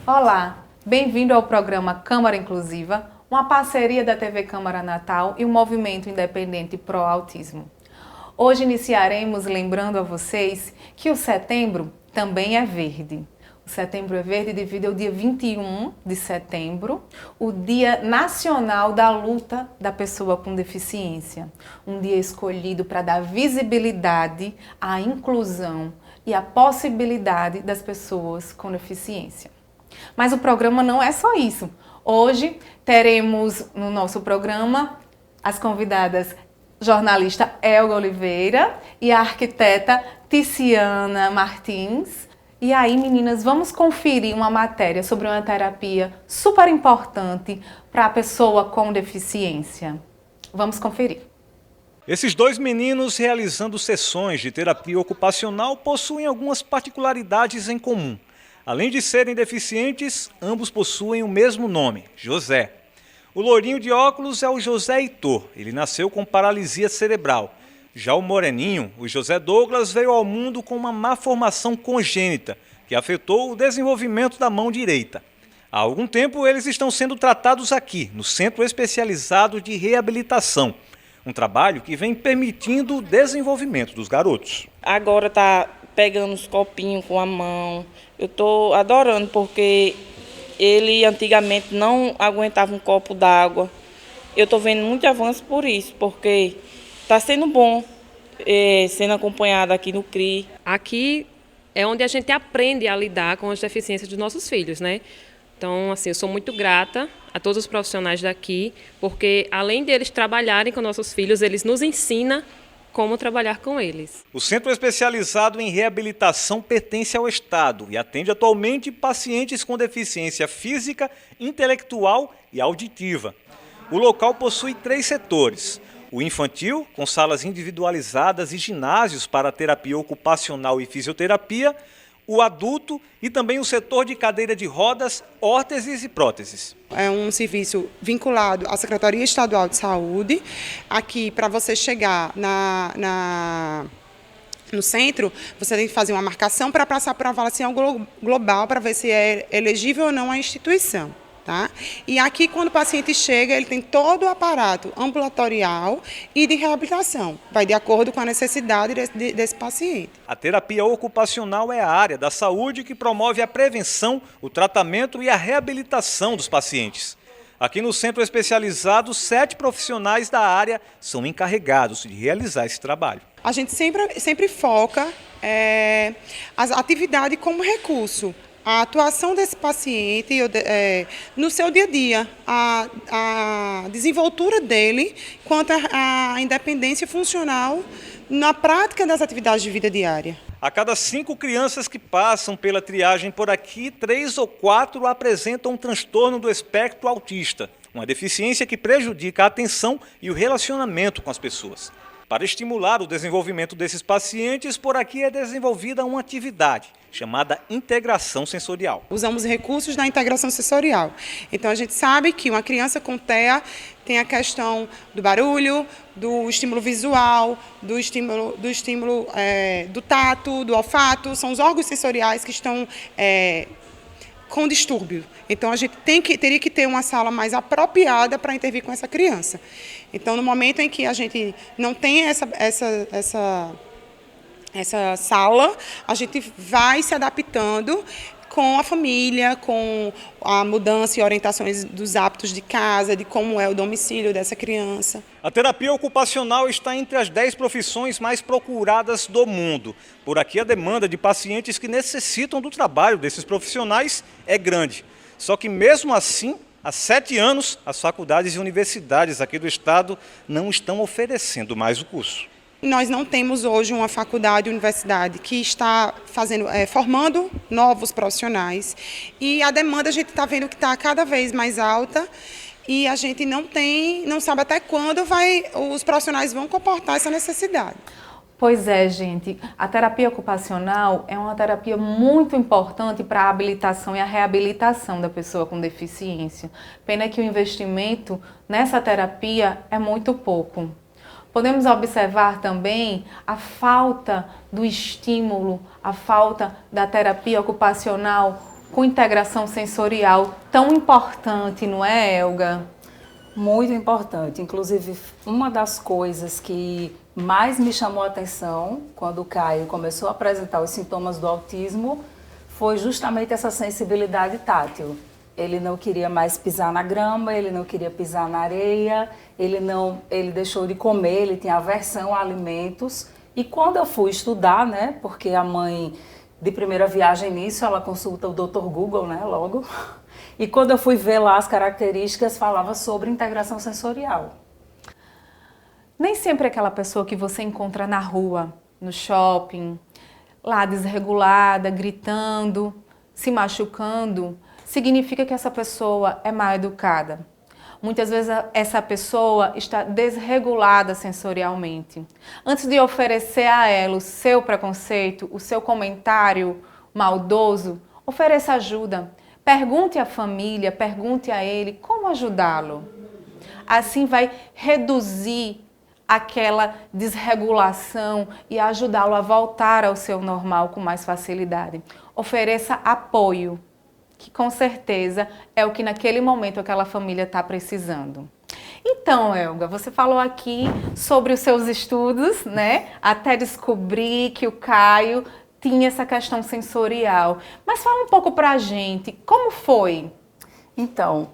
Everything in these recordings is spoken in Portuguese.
Olá, bem-vindo ao programa Câmara Inclusiva, uma parceria da TV Câmara Natal e o Movimento Independente Pro Autismo. Hoje iniciaremos lembrando a vocês que o setembro também é verde. O setembro é verde devido ao dia 21 de setembro, o Dia Nacional da Luta da Pessoa com Deficiência. Um dia escolhido para dar visibilidade à inclusão e à possibilidade das pessoas com deficiência. Mas o programa não é só isso. Hoje teremos no nosso programa as convidadas jornalista Elga Oliveira e a arquiteta Ticiana Martins. E aí, meninas, vamos conferir uma matéria sobre uma terapia super importante para a pessoa com deficiência. Vamos conferir. Esses dois meninos realizando sessões de terapia ocupacional possuem algumas particularidades em comum. Além de serem deficientes, ambos possuem o mesmo nome, José. O lourinho de óculos é o José Heitor, ele nasceu com paralisia cerebral. Já o moreninho, o José Douglas, veio ao mundo com uma má formação congênita, que afetou o desenvolvimento da mão direita. Há algum tempo eles estão sendo tratados aqui, no Centro Especializado de Reabilitação, um trabalho que vem permitindo o desenvolvimento dos garotos. Agora está pegando os copinhos com a mão, eu estou adorando porque ele antigamente não aguentava um copo d'água. Eu estou vendo muito avanço por isso, porque está sendo bom, sendo acompanhada aqui no CRI. Aqui é onde a gente aprende a lidar com as deficiências dos nossos filhos, né? Então, assim, eu sou muito grata a todos os profissionais daqui, porque além deles trabalharem com nossos filhos, eles nos ensinam como trabalhar com eles. O Centro Especializado em Reabilitação pertence ao Estado e atende atualmente pacientes com deficiência física, intelectual e auditiva. O local possui 3 setores. O infantil, com salas individualizadas e ginásios para terapia ocupacional e fisioterapia, o adulto e também o setor de cadeira de rodas, órteses e próteses. É um serviço vinculado à Secretaria Estadual de Saúde. Aqui, para você chegar no centro, você tem que fazer uma marcação para passar por uma avaliação global para ver se é elegível ou não à instituição. Tá? E aqui, quando o paciente chega, ele tem todo o aparato ambulatorial e de reabilitação. Vai de acordo com a necessidade desse paciente. A terapia ocupacional é a área da saúde que promove a prevenção, o tratamento e a reabilitação dos pacientes. Aqui no centro especializado, 7 profissionais da área são encarregados de realizar esse trabalho. A gente sempre foca as atividades como recurso. A atuação desse paciente no seu dia a dia, a desenvoltura dele quanto à independência funcional na prática das atividades de vida diária. A cada 5 crianças que passam pela triagem por aqui, 3 ou 4 apresentam um transtorno do espectro autista, uma deficiência que prejudica a atenção e o relacionamento com as pessoas. Para estimular o desenvolvimento desses pacientes, por aqui é desenvolvida uma atividade chamada integração sensorial. Usamos recursos da integração sensorial. Então, a gente sabe que uma criança com TEA tem a questão do barulho, do estímulo visual, do estímulo do tato, do olfato. São os órgãos sensoriais que estão com distúrbio. Então, a gente teria que ter uma sala mais apropriada para intervir com essa criança. Então, no momento em que a gente não tem essa sala, a gente vai se adaptando com a família, com a mudança e orientações dos hábitos de casa, de como é o domicílio dessa criança. A terapia ocupacional está entre as 10 profissões mais procuradas do mundo. Por aqui a demanda de pacientes que necessitam do trabalho desses profissionais é grande. Só que mesmo assim, há 7 anos, as faculdades e universidades aqui do estado não estão oferecendo mais o curso. Nós não temos hoje uma faculdade, universidade que está formando novos profissionais e a demanda a gente está vendo que está cada vez mais alta e a gente não sabe até quando os profissionais vão comportar essa necessidade. Pois é, gente, a terapia ocupacional é uma terapia muito importante para a habilitação e a reabilitação da pessoa com deficiência. Pena que o investimento nessa terapia é muito pouco. Podemos observar também a falta do estímulo, a falta da terapia ocupacional com integração sensorial tão importante, não é, Elga? Muito importante. Inclusive, uma das coisas que mais me chamou a atenção quando o Caio começou a apresentar os sintomas do autismo foi justamente essa sensibilidade tátil. Ele não queria mais pisar na grama, ele não queria pisar na areia, ele deixou de comer, ele tinha aversão a alimentos. E quando eu fui estudar, né, porque a mãe de primeira viagem nisso, ela consulta o Dr. Google, né, logo. E quando eu fui ver lá as características, falava sobre integração sensorial. Nem sempre aquela pessoa que você encontra na rua, no shopping, lá desregulada, gritando, se machucando, significa que essa pessoa é mal educada. Muitas vezes essa pessoa está desregulada sensorialmente. Antes de oferecer a ela o seu preconceito, o seu comentário maldoso, ofereça ajuda. Pergunte à família, pergunte a ele como ajudá-lo. Assim vai reduzir aquela desregulação e ajudá-lo a voltar ao seu normal com mais facilidade. Ofereça apoio, que com certeza é o que naquele momento aquela família está precisando. Então, Elga, você falou aqui sobre os seus estudos, né? Até descobrir que o Caio tinha essa questão sensorial. Mas fala um pouco pra gente, como foi? Então,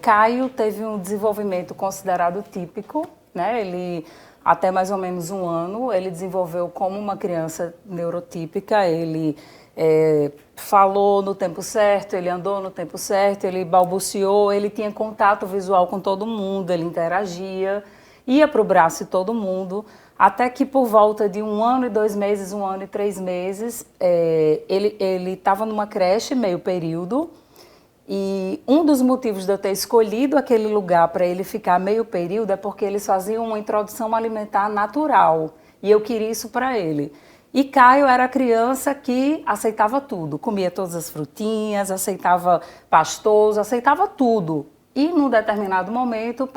Caio teve um desenvolvimento considerado típico, né? Ele, até mais ou menos 1 ano, ele desenvolveu como uma criança neurotípica, ele falou no tempo certo, ele andou no tempo certo, ele balbuciou, ele tinha contato visual com todo mundo, ele interagia, ia para o braço de todo mundo, até que por volta de 1 ano e 2 meses, 1 ano e 3 meses, ele estava numa creche meio período, e um dos motivos de eu ter escolhido aquele lugar para ele ficar meio período é porque eles faziam uma introdução alimentar natural, e eu queria isso para ele. E Caio era a criança que aceitava tudo, comia todas as frutinhas, aceitava pastoso, aceitava tudo. E num determinado momento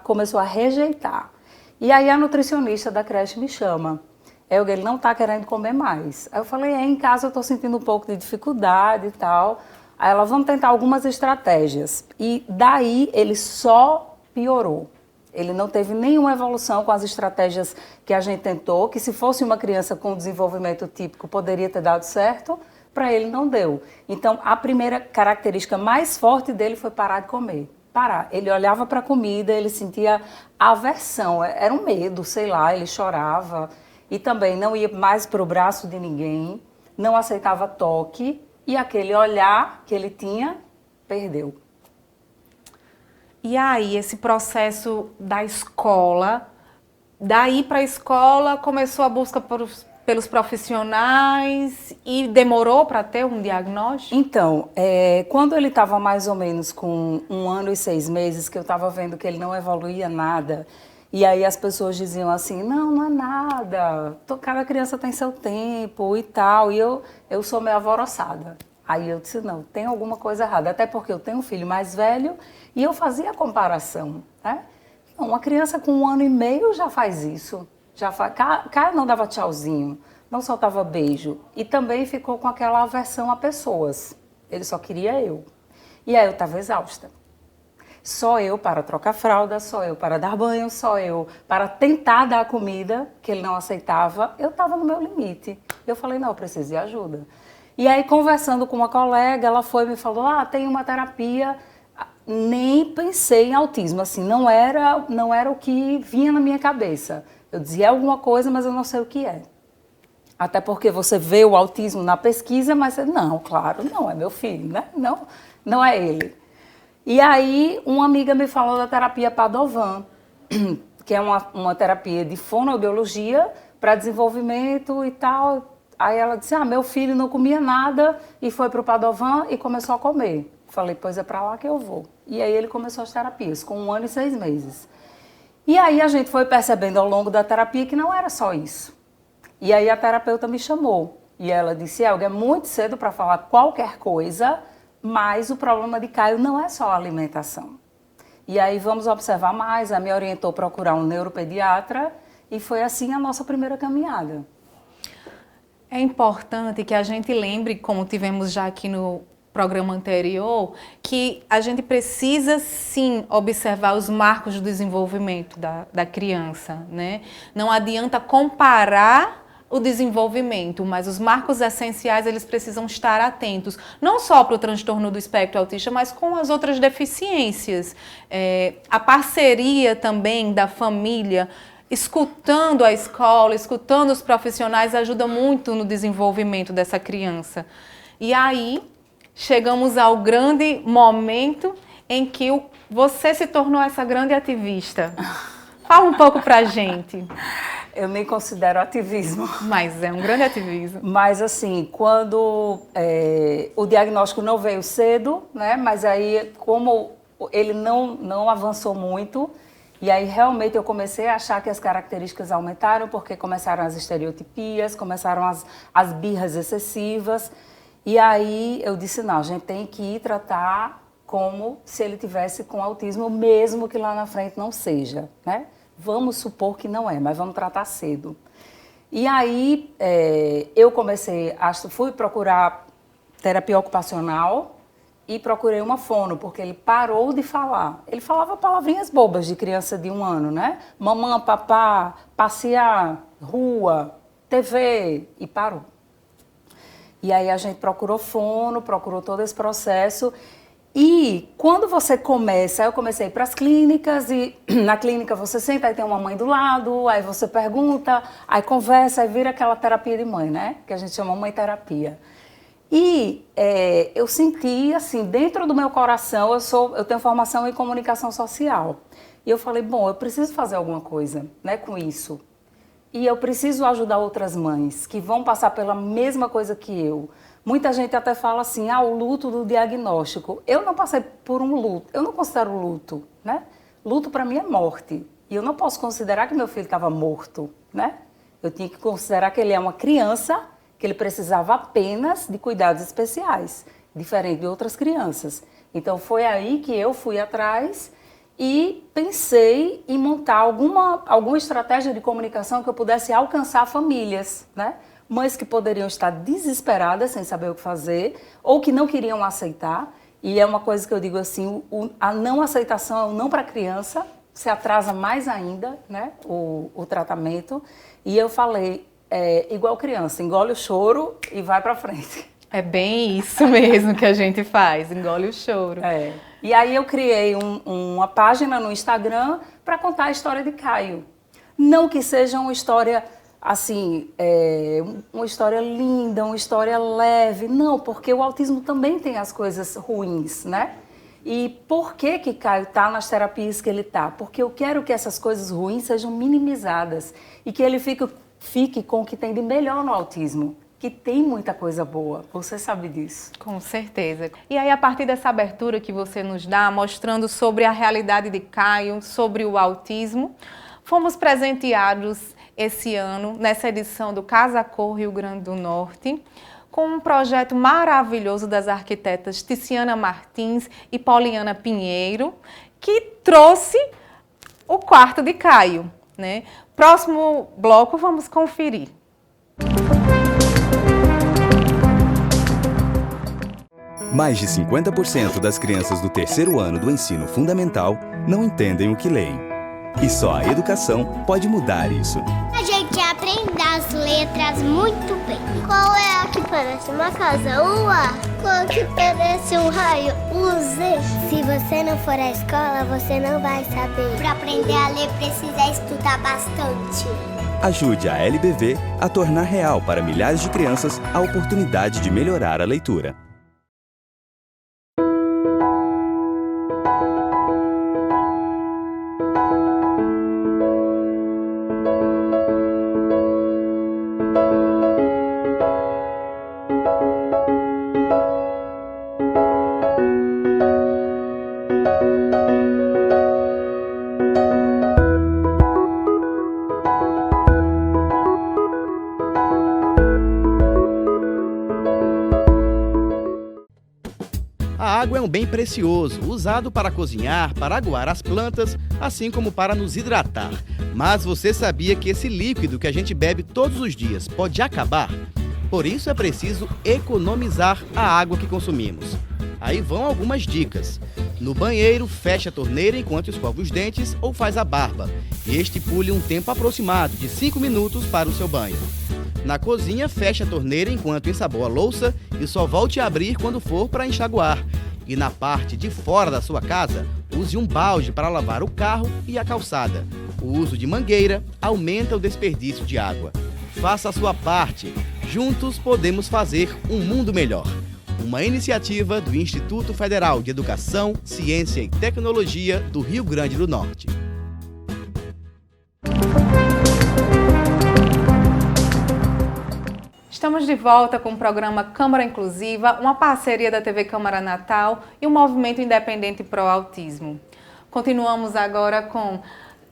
começou a rejeitar. E aí a nutricionista da creche me chama. Elga, ele não está querendo comer mais. Aí eu falei, em casa eu estou sentindo um pouco de dificuldade e tal. Aí ela, vamos tentar algumas estratégias. E daí ele só piorou. Ele não teve nenhuma evolução com as estratégias que a gente tentou, que se fosse uma criança com desenvolvimento típico poderia ter dado certo, para ele não deu. Então, a primeira característica mais forte dele foi parar de comer. Parar. Ele olhava para a comida, ele sentia aversão, era um medo, sei lá, ele chorava. E também não ia mais para o braço de ninguém, não aceitava toque, e aquele olhar que ele tinha, perdeu. E aí, esse processo da escola, daí para a escola começou a busca pelos profissionais e demorou para ter um diagnóstico? Então, quando ele estava mais ou menos com 1 ano e 6 meses, que eu estava vendo que ele não evoluía nada, e aí as pessoas diziam assim, não é nada, cada criança tem seu tempo e tal, e eu sou meio alvoroçada. Aí eu disse, não, tem alguma coisa errada, até porque eu tenho um filho mais velho e eu fazia a comparação, né? Uma criança com 1 ano e meio já faz isso, Caio não dava tchauzinho, não soltava beijo e também ficou com aquela aversão a pessoas, ele só queria eu. E aí eu estava exausta. Só eu para trocar fralda, só eu para dar banho, só eu para tentar dar a comida que ele não aceitava, eu estava no meu limite. Eu falei, não, eu preciso de ajuda. E aí, conversando com uma colega, ela foi e me falou, tem uma terapia, nem pensei em autismo, assim, não era o que vinha na minha cabeça. Eu dizia alguma coisa, mas eu não sei o que é. Até porque você vê o autismo na pesquisa, mas não, claro, não é meu filho, né? Não é ele. E aí, uma amiga me falou da terapia Padovan, que é uma terapia de fonoaudiologia para desenvolvimento e tal. Aí ela disse, meu filho não comia nada e foi para o Padovan e começou a comer. Falei, pois é para lá que eu vou. E aí ele começou as terapias, com 1 ano e 6 meses. E aí a gente foi percebendo ao longo da terapia que não era só isso. E aí a terapeuta me chamou. E ela disse, Elga, é muito cedo para falar qualquer coisa, mas o problema de Caio não é só a alimentação. E aí vamos observar mais, ela me orientou a procurar um neuropediatra e foi assim a nossa primeira caminhada. É importante que a gente lembre, como tivemos já aqui no programa anterior, que a gente precisa sim observar os marcos do desenvolvimento da criança, né? Não adianta comparar o desenvolvimento, mas os marcos essenciais eles precisam estar atentos, não só para o transtorno do espectro autista, mas com as outras deficiências. A parceria também da família, escutando a escola, escutando os profissionais, ajuda muito no desenvolvimento dessa criança. E aí, chegamos ao grande momento em que você se tornou essa grande ativista. Fala um pouco pra gente. Eu nem considero ativismo. Mas é um grande ativismo. Mas assim, quando o diagnóstico não veio cedo, né? Mas aí, como ele não avançou muito, e aí realmente eu comecei a achar que as características aumentaram, porque começaram as estereotipias, começaram as birras excessivas. E aí eu disse, não, a gente tem que ir tratar como se ele tivesse com autismo, mesmo que lá na frente não seja, né? Vamos supor que não é, mas vamos tratar cedo. E aí eu fui procurar terapia ocupacional e procurei uma fono, porque ele parou de falar. Ele falava palavrinhas bobas de criança de 1 ano, né? Mamãe, papá, passear, rua, TV, e parou. E aí a gente procurou fono, procurou todo esse processo. E quando você começa, eu comecei para as clínicas e na clínica você senta, aí tem uma mãe do lado, aí você pergunta, aí conversa, aí vira aquela terapia de mãe, né? Que a gente chama mãe-terapia. E eu senti, assim, dentro do meu coração, eu tenho formação em comunicação social. E eu falei, bom, eu preciso fazer alguma coisa, né, com isso. E eu preciso ajudar outras mães que vão passar pela mesma coisa que eu. Muita gente até fala assim, o luto do diagnóstico. Eu não passei por um luto, eu não considero luto, né? Luto para mim é morte. E eu não posso considerar que meu filho estava morto, né? Eu tinha que considerar que ele é uma criança, que ele precisava apenas de cuidados especiais, diferente de outras crianças. Então foi aí que eu fui atrás e pensei em montar alguma estratégia de comunicação que eu pudesse alcançar famílias, né? Mães que poderiam estar desesperadas, sem saber o que fazer, ou que não queriam aceitar. E é uma coisa que eu digo assim, a não aceitação é um não para a criança, se atrasa mais ainda, né, o tratamento. E eu falei, igual criança, engole o choro e vai para frente. É bem isso mesmo que a gente faz, engole o choro. E aí eu criei uma página no Instagram para contar a história de Caio. Não que seja uma história assim, uma história linda, uma história leve. Não, porque o autismo também tem as coisas ruins, né? E por que Caio está nas terapias que ele está? Porque eu quero que essas coisas ruins sejam minimizadas e que ele fique com o que tem de melhor no autismo, que tem muita coisa boa. Você sabe disso. Com certeza. E aí, a partir dessa abertura que você nos dá, mostrando sobre a realidade de Caio, sobre o autismo, fomos presenteados esse ano, nessa edição do Casa Cor Rio Grande do Norte, com um projeto maravilhoso das arquitetas Tiziana Martins e Poliana Pinheiro, que trouxe o quarto de Caio, né? Próximo bloco, vamos conferir. Mais de 50% das crianças do 3º ano do ensino fundamental não entendem o que leem. E só a educação pode mudar isso. A gente aprende as letras muito bem. Qual é a que parece uma casa? O A. Qual que parece um raio? O Z. Se você não for à escola, você não vai saber. Para aprender a ler, precisa estudar bastante. Ajude a LBV a tornar real para milhares de crianças a oportunidade de melhorar a leitura. A água é um bem precioso, usado para cozinhar, para aguar as plantas, assim como para nos hidratar. Mas você sabia que esse líquido que a gente bebe todos os dias pode acabar? Por isso é preciso economizar a água que consumimos. Aí vão algumas dicas. No banheiro, feche a torneira enquanto escova os dentes ou faz a barba e estipule um tempo aproximado de 5 minutos para o seu banho. Na cozinha, feche a torneira enquanto ensaboa a louça e só volte a abrir quando for para enxaguar. E na parte de fora da sua casa, use um balde para lavar o carro e a calçada. O uso de mangueira aumenta o desperdício de água. Faça a sua parte. Juntos podemos fazer um mundo melhor. Uma iniciativa do Instituto Federal de Educação, Ciência e Tecnologia do Rio Grande do Norte. Estamos de volta com o programa Câmara Inclusiva, uma parceria da TV Câmara Natal e o Movimento Independente Pro Autismo. Continuamos agora com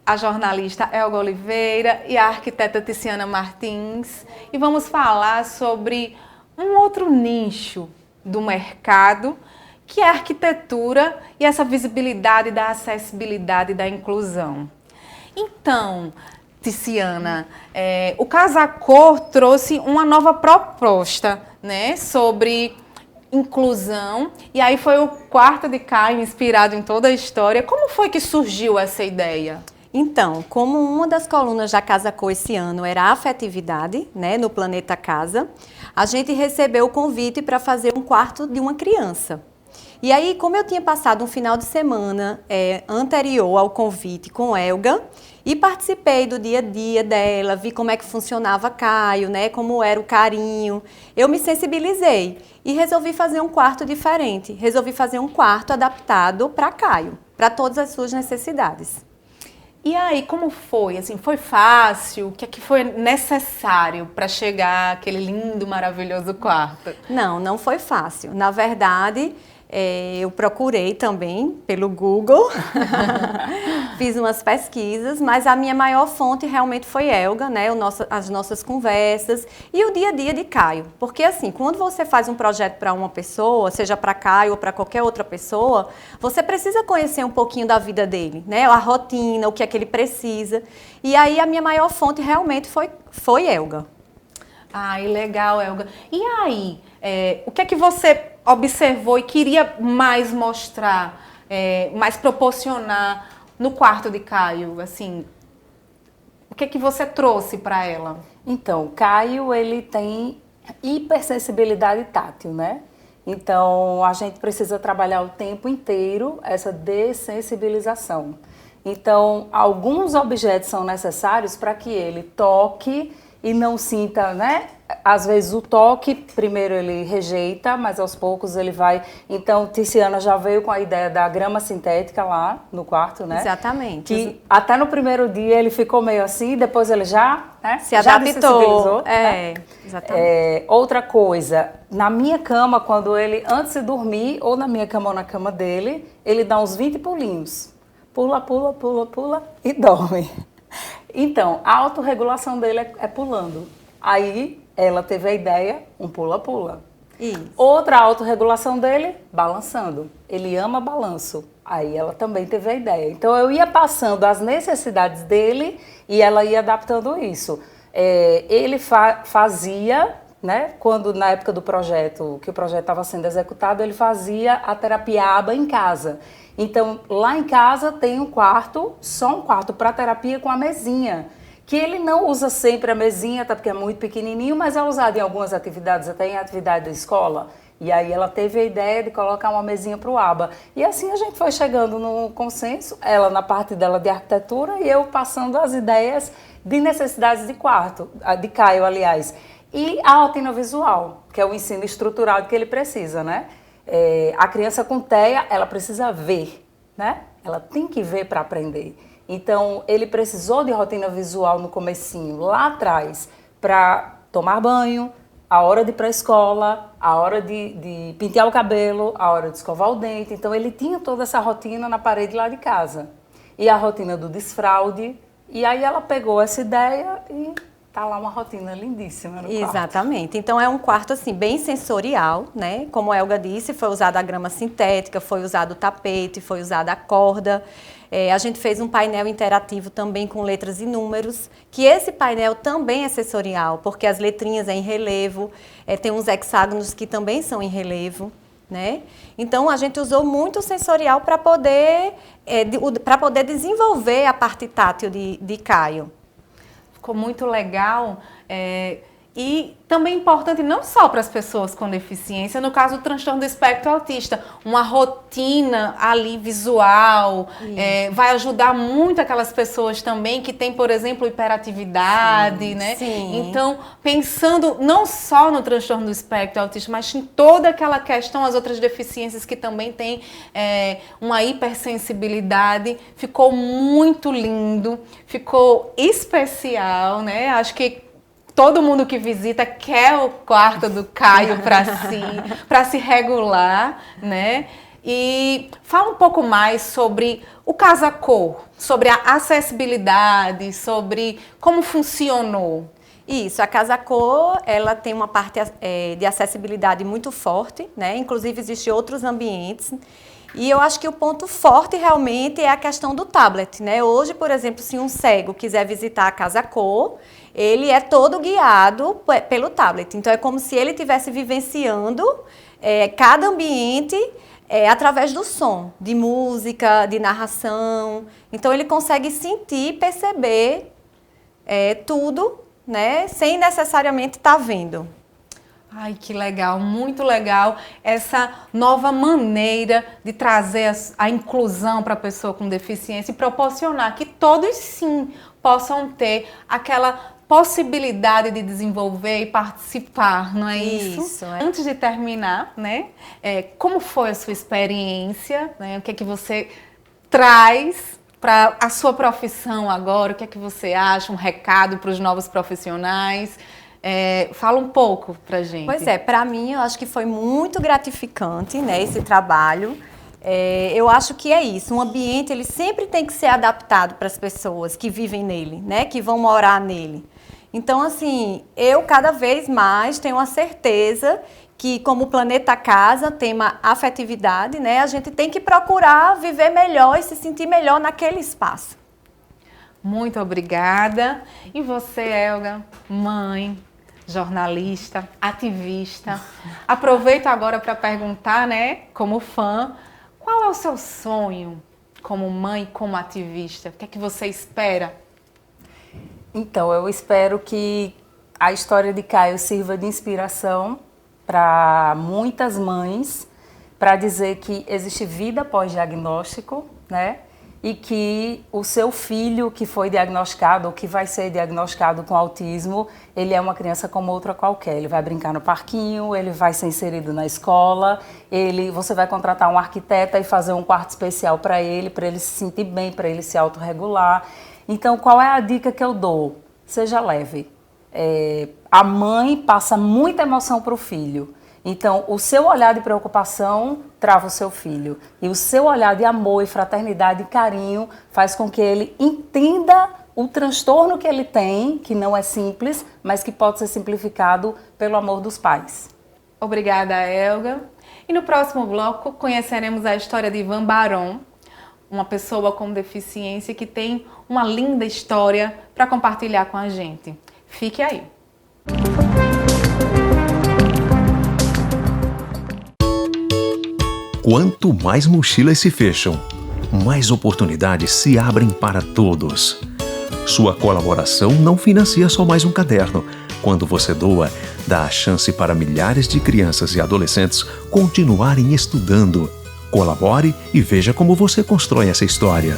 a jornalista Elga Oliveira e a arquiteta Tiziana Martins e vamos falar sobre um outro nicho do mercado, que é a arquitetura e essa visibilidade da acessibilidade e da inclusão. Então, Tiziana, o Casacor trouxe uma nova proposta, né, sobre inclusão, e aí foi o quarto de Caio, inspirado em toda a história. Como foi que surgiu essa ideia? Então, como uma das colunas da Casacor esse ano era a afetividade, né, no Planeta Casa, a gente recebeu o convite para fazer um quarto de uma criança. E aí, como eu tinha passado um final de semana anterior ao convite com Elga, e participei do dia a dia dela, vi como é que funcionava Caio, né, como era o carinho, eu me sensibilizei e resolvi fazer um quarto diferente, resolvi fazer um quarto adaptado para Caio, para todas as suas necessidades. E aí, como foi? Assim, foi fácil? O que é que foi necessário para chegar àquele lindo, maravilhoso quarto? Não, não foi fácil. Na verdade, eu procurei também pelo Google, fiz umas pesquisas, mas a minha maior fonte realmente foi Elga, né? As nossas conversas e o dia a dia de Caio. Porque assim, quando você faz um projeto para uma pessoa, seja para Caio ou para qualquer outra pessoa, você precisa conhecer um pouquinho da vida dele, né? A rotina, o que é que ele precisa. E aí a minha maior fonte realmente foi Elga. Ai, legal, Elga. E aí, o que é que você observou e queria mais mostrar, mais proporcionar no quarto de Caio? Assim, o que é que você trouxe para ela? Então, Caio, ele tem hipersensibilidade tátil, né? Então, a gente precisa trabalhar o tempo inteiro essa dessensibilização. Então, alguns objetos são necessários para que ele toque e não sinta, né? Às vezes o toque, primeiro ele rejeita, mas aos poucos ele vai... Então, Tiziana já veio com a ideia da grama sintética lá no quarto, né? Exatamente. Que até no primeiro dia ele ficou meio assim, depois ele já, né? Se adaptou. Né? Exatamente. Outra coisa, na minha cama, quando ele, antes de dormir, ou na minha cama ou na cama dele, ele dá uns 20 pulinhos. Pula, pula, pula, pula e dorme. Então, a autorregulação dele é pulando. Aí, ela teve a ideia, um pula-pula. Outra autorregulação dele, balançando. Ele ama balanço. Aí, ela também teve a ideia. Então, eu ia passando as necessidades dele e ela ia adaptando isso. Ele fazia, né, quando na época do projeto, que o projeto estava sendo executado, ele fazia a terapia ABA em casa. Então, lá em casa tem um quarto, só um quarto para terapia com a mesinha, que ele não usa sempre a mesinha, até porque é muito pequenininho, mas é usado em algumas atividades, até em atividade da escola. E aí ela teve a ideia de colocar uma mesinha para o ABA. E assim a gente foi chegando no consenso, ela na parte dela de arquitetura e eu passando as ideias de necessidades de quarto, de Caio, aliás. E a rotina visual, que é o ensino estruturado que ele precisa, né? A criança com TEA, ela precisa ver, né? Ela tem que ver para aprender. Então, ele precisou de rotina visual no comecinho, lá atrás, para tomar banho, a hora de ir para a escola, a hora de pentear o cabelo, a hora de escovar o dente. Então, ele tinha toda essa rotina na parede lá de casa. E a rotina do desfraude. E aí ela pegou essa ideia e tá lá uma rotina lindíssima no quarto. Exatamente. Então é um quarto assim bem sensorial, né? Como a Elga disse, foi usada a grama sintética, foi usado o tapete, foi usada a corda. A gente fez um painel interativo também com letras e números, que esse painel também é sensorial, porque as letrinhas é em relevo, tem uns hexágonos que também são em relevo, né? Então a gente usou muito o sensorial para poder desenvolver a parte tátil de Caio. Ficou muito legal. E também importante não só para as pessoas com deficiência, no caso do transtorno do espectro autista, uma rotina ali visual, vai ajudar muito aquelas pessoas também que têm, por exemplo, hiperatividade, né? Sim. Então, pensando não só no transtorno do espectro autista, mas em toda aquela questão, as outras deficiências que também têm uma hipersensibilidade, ficou muito lindo, ficou especial, né? Acho que todo mundo que visita quer o quarto do Caio para se regular, né? E fala um pouco mais sobre o Casa-Cor, sobre a acessibilidade, sobre como funcionou. Isso, a Casa-Cor, ela tem uma parte de acessibilidade muito forte, né? Inclusive, existem outros ambientes. E eu acho que o ponto forte realmente é a questão do tablet, né? Hoje, por exemplo, se um cego quiser visitar a Casa-Cor, ele é todo guiado pelo tablet. Então, é como se ele estivesse vivenciando cada ambiente através do som, de música, de narração. Então, ele consegue sentir e perceber tudo, né? Sem necessariamente estar vendo. Ai, que legal, muito legal essa nova maneira de trazer a inclusão para a pessoa com deficiência e proporcionar que todos sim possam ter aquela possibilidade de desenvolver e participar, não é isso? Isso, Antes de terminar, né, como foi a sua experiência, né, o que é que você traz para a sua profissão agora, o que é que você acha, um recado para os novos profissionais? Fala um pouco pra gente. Pois para mim eu acho que foi muito gratificante, né, esse trabalho. Eu acho que é isso, um ambiente ele sempre tem que ser adaptado para as pessoas que vivem nele, né, que vão morar nele. Então, assim, eu cada vez mais tenho a certeza que como Planeta Casa, tema afetividade, né, a gente tem que procurar viver melhor e se sentir melhor naquele espaço. Muito obrigada. E você, Elga, mãe, jornalista, ativista. Aproveito agora para perguntar, né, como fã, qual é o seu sonho como mãe, como ativista? O que é que você espera? Então, eu espero que a história de Caio sirva de inspiração para muitas mães, para dizer que existe vida pós-diagnóstico, né? E que o seu filho que foi diagnosticado ou que vai ser diagnosticado com autismo, ele é uma criança como outra qualquer. Ele vai brincar no parquinho, ele vai ser inserido na escola, você vai contratar um arquiteto e fazer um quarto especial para ele se sentir bem, para ele se autorregular. Então, qual é a dica que eu dou? Seja leve. A mãe passa muita emoção para o filho. Então, o seu olhar de preocupação trava o seu filho. E o seu olhar de amor e fraternidade e carinho faz com que ele entenda o transtorno que ele tem, que não é simples, mas que pode ser simplificado pelo amor dos pais. Obrigada, Elga. E no próximo bloco conheceremos a história de Ivan Baron, uma pessoa com deficiência que tem uma linda história para compartilhar com a gente. Fique aí. Quanto mais mochilas se fecham, mais oportunidades se abrem para todos. Sua colaboração não financia só mais um caderno. Quando você doa, dá a chance para milhares de crianças e adolescentes continuarem estudando. Colabore e veja como você constrói essa história.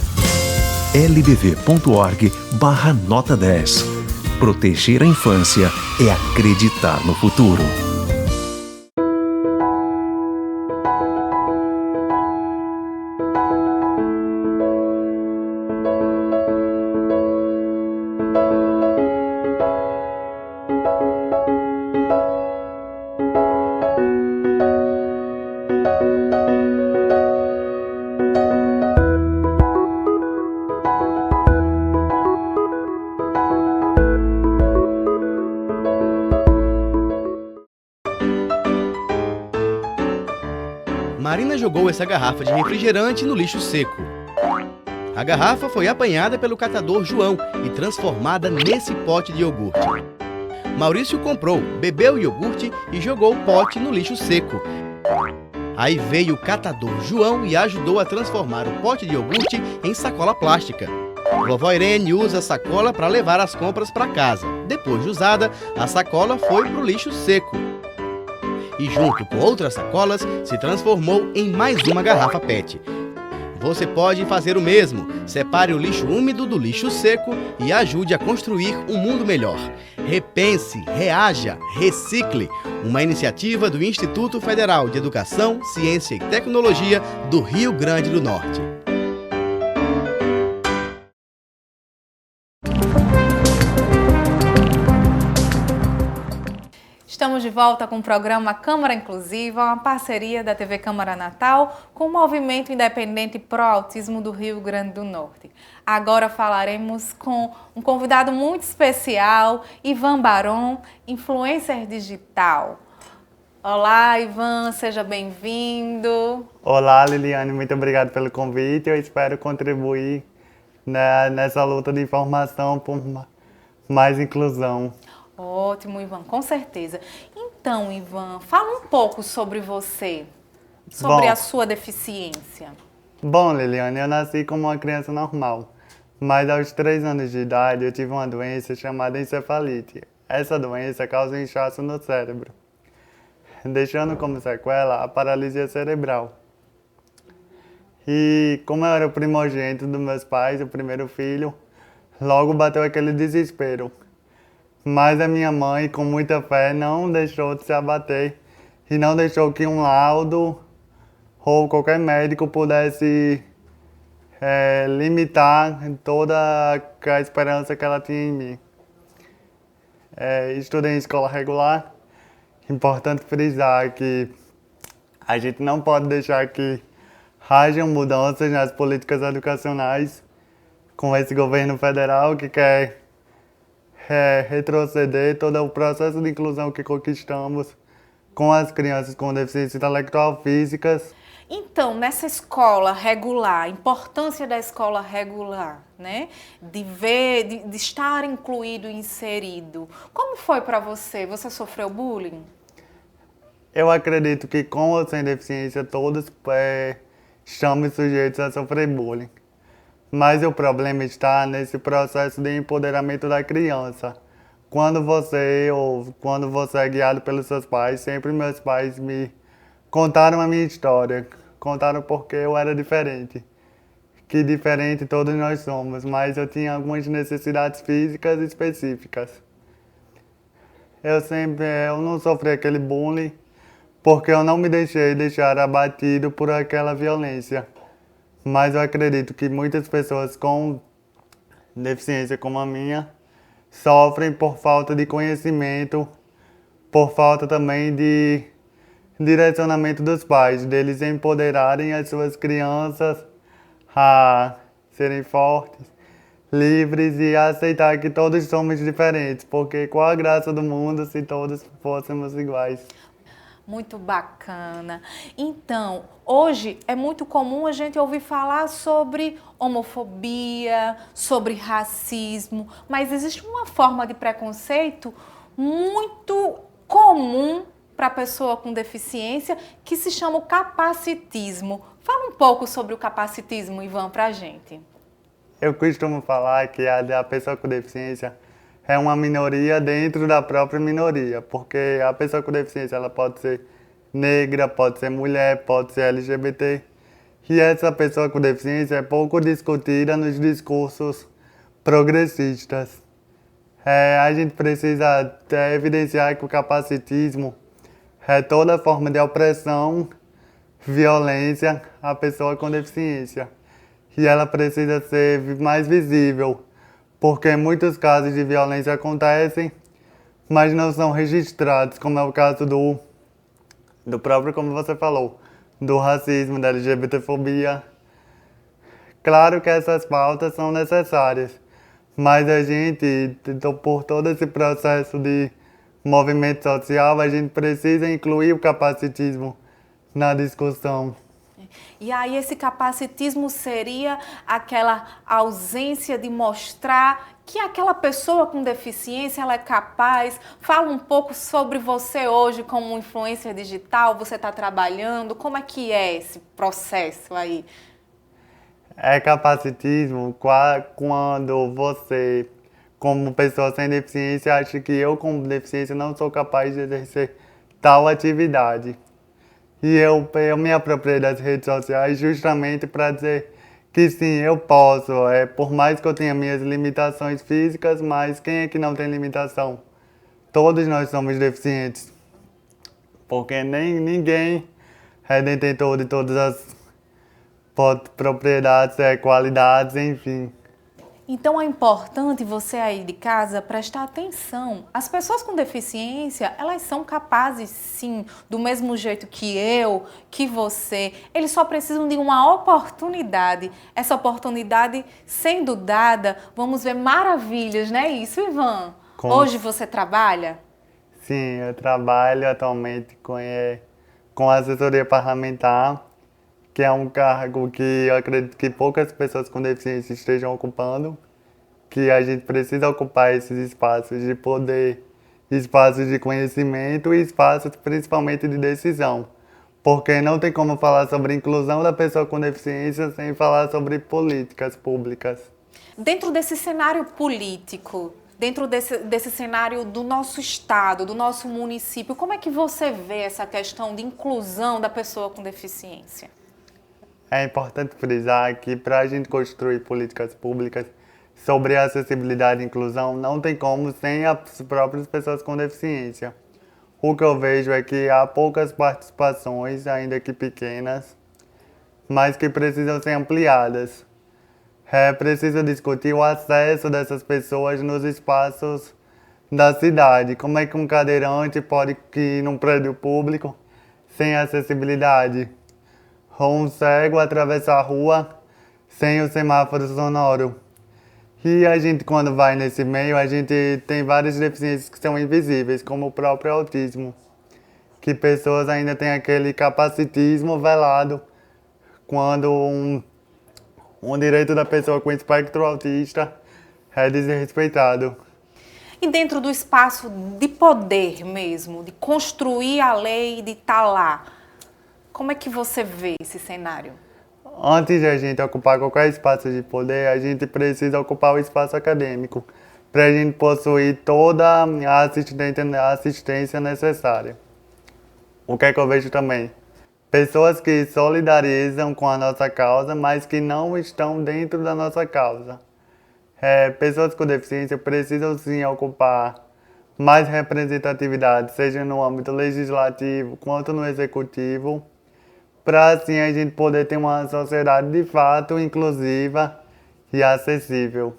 lbv.org/nota 10. Proteger a infância é acreditar no futuro. Marina jogou essa garrafa de refrigerante no lixo seco. A garrafa foi apanhada pelo catador João e transformada nesse pote de iogurte. Maurício comprou, bebeu o iogurte e jogou o pote no lixo seco. Aí veio o catador João e ajudou a transformar o pote de iogurte em sacola plástica. Vovó Irene usa a sacola para levar as compras para casa. Depois de usada, a sacola foi para o lixo seco. E junto com outras sacolas, se transformou em mais uma garrafa PET. Você pode fazer o mesmo. Separe o lixo úmido do lixo seco e ajude a construir um mundo melhor. Repense, reaja, recicle. Uma iniciativa do Instituto Federal de Educação, Ciência e Tecnologia do Rio Grande do Norte. Estamos de volta com o programa Câmara Inclusiva, uma parceria da TV Câmara Natal com o Movimento Independente Pro Autismo do Rio Grande do Norte. Agora falaremos com um convidado muito especial, Ivan Baron, influencer digital. Olá, Ivan, seja bem-vindo. Olá, Liliane, muito obrigado pelo convite. Eu espero contribuir nessa luta de informação por mais inclusão. Ótimo, Ivan, com certeza. Então, Ivan, fala um pouco sobre você, sobre a sua deficiência. Bom, Liliane, eu nasci como uma criança normal, mas aos 3 anos de idade eu tive uma doença chamada encefalite. Essa doença causa inchaço no cérebro, deixando como sequela a paralisia cerebral. E como eu era o primogênito dos meus pais, o primeiro filho, logo bateu aquele desespero. Mas a minha mãe, com muita fé, não deixou de se abater e não deixou que um laudo ou qualquer médico pudesse limitar toda a esperança que ela tinha em mim. Estudei em escola regular. Importante frisar que a gente não pode deixar que hajam mudanças nas políticas educacionais com esse governo federal que quer retroceder todo o processo de inclusão que conquistamos com as crianças com deficiência intelectual físicas. Então, nessa escola regular, a importância da escola regular, né? De estar incluído e inserido. Como foi para você? Você sofreu bullying? Eu acredito que com ou sem deficiência todos estamos sujeitos a sofrer bullying. Mas o problema está nesse processo de empoderamento da criança. Quando você é guiado pelos seus pais, sempre meus pais me contaram a minha história, contaram porque eu era diferente. Que diferente todos nós somos, mas eu tinha algumas necessidades físicas específicas. Eu não sofri aquele bullying porque eu não me deixar abatido por aquela violência. Mas eu acredito que muitas pessoas com deficiência como a minha sofrem por falta de conhecimento, por falta também de direcionamento dos pais, deles empoderarem as suas crianças a serem fortes, livres e aceitar que todos somos diferentes, porque qual a graça do mundo se todos fôssemos iguais? Muito bacana. Então, hoje é muito comum a gente ouvir falar sobre homofobia, sobre racismo, mas existe uma forma de preconceito muito comum para a pessoa com deficiência que se chama o capacitismo. Fala um pouco sobre o capacitismo, Ivan, para a gente. Eu costumo falar que a pessoa com deficiência é uma minoria dentro da própria minoria, porque a pessoa com deficiência ela pode ser negra, pode ser mulher, pode ser LGBT. E essa pessoa com deficiência é pouco discutida nos discursos progressistas. A gente precisa evidenciar que o capacitismo é toda forma de opressão, violência à pessoa com deficiência. E ela precisa ser mais visível, porque muitos casos de violência acontecem, mas não são registrados, como é o caso do próprio, como você falou, do racismo, da LGBTfobia. Claro que essas pautas são necessárias, mas a gente, por todo esse processo de movimento social, a gente precisa incluir o capacitismo na discussão. E aí esse capacitismo seria aquela ausência de mostrar que aquela pessoa com deficiência ela é capaz. Fala um pouco sobre você hoje como influencer digital, você está trabalhando, como é que é esse processo aí? É capacitismo quando você, como pessoa sem deficiência, acha que eu, como deficiência, não sou capaz de exercer tal atividade. E eu me apropriei das redes sociais justamente para dizer que sim, eu posso. Por mais que eu tenha minhas limitações físicas, mas quem é que não tem limitação? Todos nós somos deficientes. Porque ninguém é detentor de todas as propriedades, qualidades, enfim. Então é importante você aí de casa prestar atenção. As pessoas com deficiência, elas são capazes sim, do mesmo jeito que eu, que você. Eles só precisam de uma oportunidade. Essa oportunidade sendo dada, vamos ver maravilhas, não é isso, Ivan? Hoje você trabalha? Sim, eu trabalho atualmente com assessoria parlamentar, que é um cargo que eu acredito que poucas pessoas com deficiência estejam ocupando, que a gente precisa ocupar esses espaços de poder, espaços de conhecimento e espaços principalmente de decisão, porque não tem como falar sobre a inclusão da pessoa com deficiência sem falar sobre políticas públicas. Dentro desse cenário político, dentro desse cenário do nosso estado, do nosso município, como é que você vê essa questão de inclusão da pessoa com deficiência? É importante frisar que para a gente construir políticas públicas sobre acessibilidade e inclusão, não tem como sem as próprias pessoas com deficiência. O que eu vejo é que há poucas participações, ainda que pequenas, mas que precisam ser ampliadas. É preciso discutir o acesso dessas pessoas nos espaços da cidade. Como é que um cadeirante pode ir num prédio público sem acessibilidade? Ou um cego atravessar a rua sem o semáforo sonoro. E a gente, quando vai nesse meio, a gente tem várias deficiências que são invisíveis, como o próprio autismo. Que pessoas ainda têm aquele capacitismo velado quando um direito da pessoa com espectro autista é desrespeitado. E dentro do espaço de poder mesmo, de construir a lei, de estar lá, como é que você vê esse cenário? Antes de a gente ocupar qualquer espaço de poder, a gente precisa ocupar o espaço acadêmico, para a gente possuir toda a assistência necessária. O que é que eu vejo também? Pessoas que solidarizam com a nossa causa, mas que não estão dentro da nossa causa. Pessoas com deficiência precisam sim ocupar mais representatividade, seja no âmbito legislativo quanto no executivo, para assim a gente poder ter uma sociedade de fato inclusiva e acessível.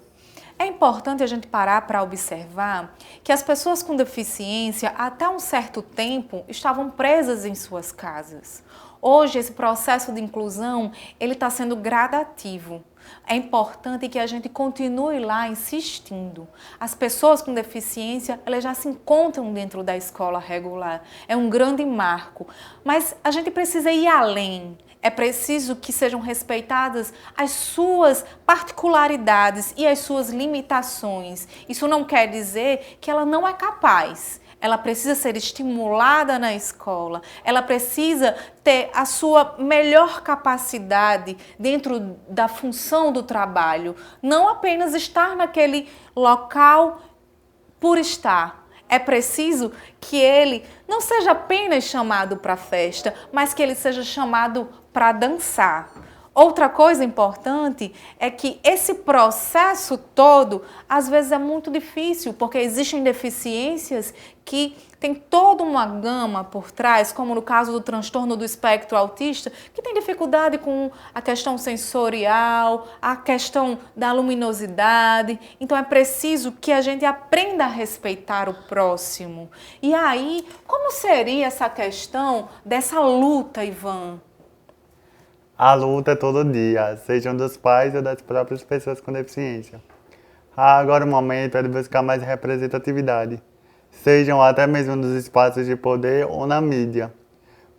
É importante a gente parar para observar que as pessoas com deficiência, até um certo tempo, estavam presas em suas casas. Hoje, esse processo de inclusão, ele está sendo gradativo. É importante que a gente continue lá insistindo. As pessoas com deficiência, elas já se encontram dentro da escola regular. É um grande marco. Mas a gente precisa ir além. É preciso que sejam respeitadas as suas particularidades e as suas limitações. Isso não quer dizer que ela não é capaz. Ela precisa ser estimulada na escola, ela precisa ter a sua melhor capacidade dentro da função do trabalho, não apenas estar naquele local por estar. É preciso que ele não seja apenas chamado para a festa, mas que ele seja chamado para dançar. Outra coisa importante é que esse processo todo, às vezes é muito difícil, porque existem deficiências que tem toda uma gama por trás, como no caso do transtorno do espectro autista, que tem dificuldade com a questão sensorial, a questão da luminosidade. Então é preciso que a gente aprenda a respeitar o próximo. E aí, como seria essa questão dessa luta, Ivan? A luta é todo dia, sejam dos pais ou das próprias pessoas com deficiência. Agora o momento é de buscar mais representatividade, sejam até mesmo nos espaços de poder ou na mídia.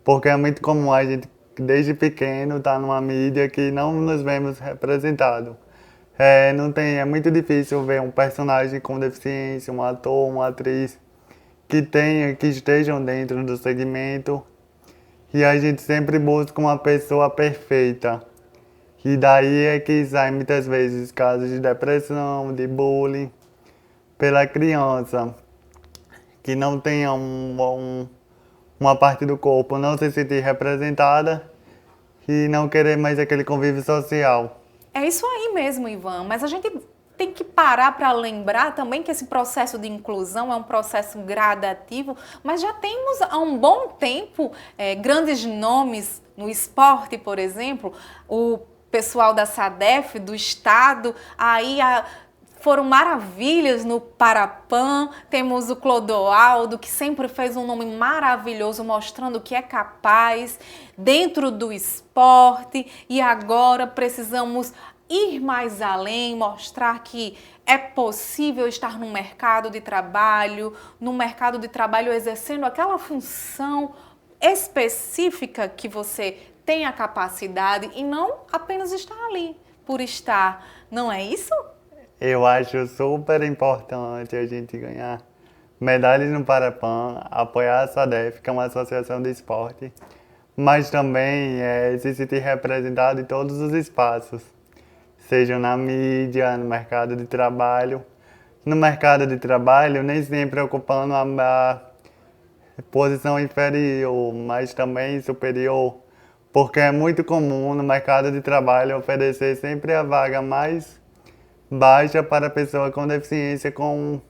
Porque é muito comum a gente desde pequeno, está numa mídia que não nos vemos representados. É muito difícil ver um personagem com deficiência, um ator, uma atriz que estejam dentro do segmento. E a gente sempre busca uma pessoa perfeita. E daí é que saem muitas vezes casos de depressão, de bullying, pela criança, que não tenha uma parte do corpo não se sentir representada e não querer mais aquele convívio social. É isso aí mesmo, Ivan, mas a gente tem que parar para lembrar também que esse processo de inclusão é um processo gradativo, mas já temos há um bom tempo grandes nomes no esporte, por exemplo, o pessoal da SADEF, do Estado, aí foram maravilhas no Parapan, temos o Clodoaldo, que sempre fez um nome maravilhoso, mostrando que é capaz dentro do esporte, e agora precisamos ir mais além, mostrar que é possível estar no mercado de trabalho exercendo aquela função específica que você tem a capacidade e não apenas estar ali por estar, não é isso? Eu acho super importante a gente ganhar medalhas no Parapan, apoiar a SADEF, que é uma associação de esporte, mas também se sentir representado em todos os espaços, seja na mídia, no mercado de trabalho. No mercado de trabalho, nem sempre ocupando a posição inferior, mas também superior, porque é muito comum no mercado de trabalho oferecer sempre a vaga mais baixa para a pessoa com deficiência, com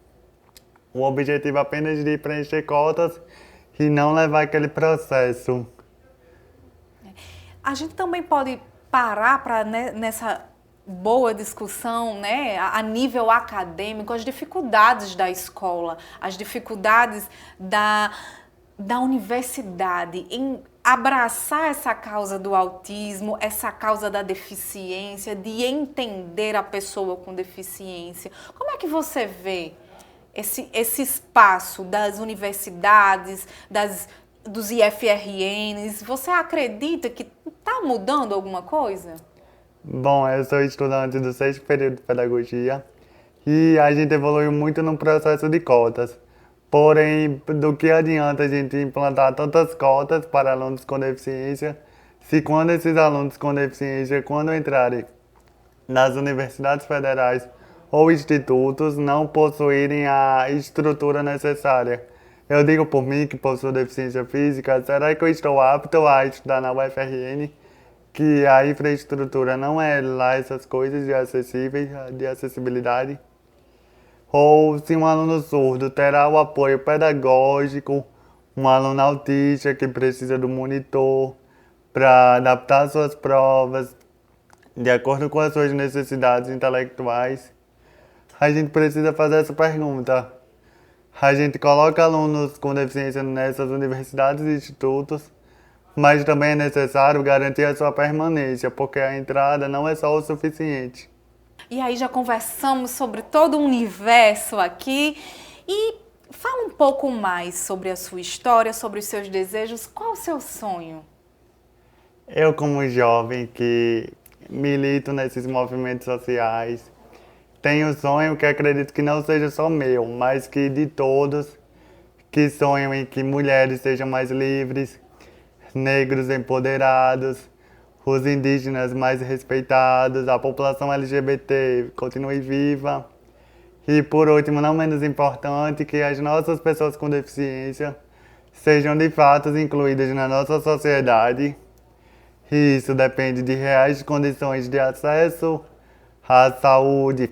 o objetivo apenas de preencher cotas e não levar aquele processo. A gente também pode parar para nessa boa discussão, né, a nível acadêmico, as dificuldades da escola, as dificuldades da universidade em abraçar essa causa do autismo, essa causa da deficiência, de entender a pessoa com deficiência. Como é que você vê esse espaço das universidades, dos IFRNs? Você acredita que está mudando alguma coisa? Bom, eu sou estudante do 6º período de pedagogia e a gente evoluiu muito no processo de cotas. Porém, do que adianta a gente implantar tantas cotas para alunos com deficiência, se quando esses alunos com deficiência, quando entrarem nas universidades federais ou institutos, não possuírem a estrutura necessária? Eu digo por mim, que possuo deficiência física, será que eu estou apto a estudar na UFRN? Que a infraestrutura não é lá essas coisas de acessibilidade? Ou se um aluno surdo terá o apoio pedagógico, um aluno autista que precisa do monitor para adaptar suas provas de acordo com as suas necessidades intelectuais. A gente precisa fazer essa pergunta. A gente coloca alunos com deficiência nessas universidades e institutos, mas também é necessário garantir a sua permanência, porque a entrada não é só o suficiente. E aí já conversamos sobre todo o universo aqui e fala um pouco mais sobre a sua história, sobre os seus desejos. Qual o seu sonho? Eu, como jovem que milito nesses movimentos sociais, tenho um sonho que acredito que não seja só meu, mas que de todos, que sonham em que mulheres sejam mais livres, negros empoderados, os indígenas mais respeitados, a população LGBT continue viva. E, por último, não menos importante, que as nossas pessoas com deficiência sejam de fato incluídas na nossa sociedade. E isso depende de reais condições de acesso à saúde,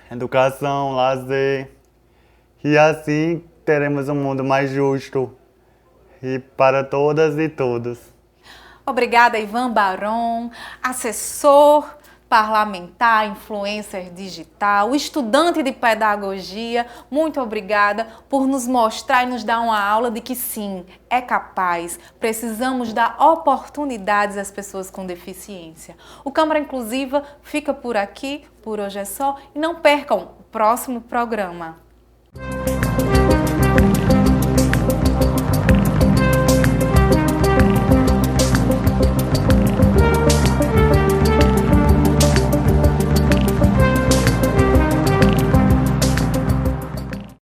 educação, lazer. E assim teremos um mundo mais justo e para todas e todos. Obrigada, Ivan Barão, assessor parlamentar, influencer digital, estudante de pedagogia. Muito obrigada por nos mostrar e nos dar uma aula de que sim, é capaz. Precisamos dar oportunidades às pessoas com deficiência. O Câmara Inclusiva fica por aqui, por hoje é só, e não percam o próximo programa.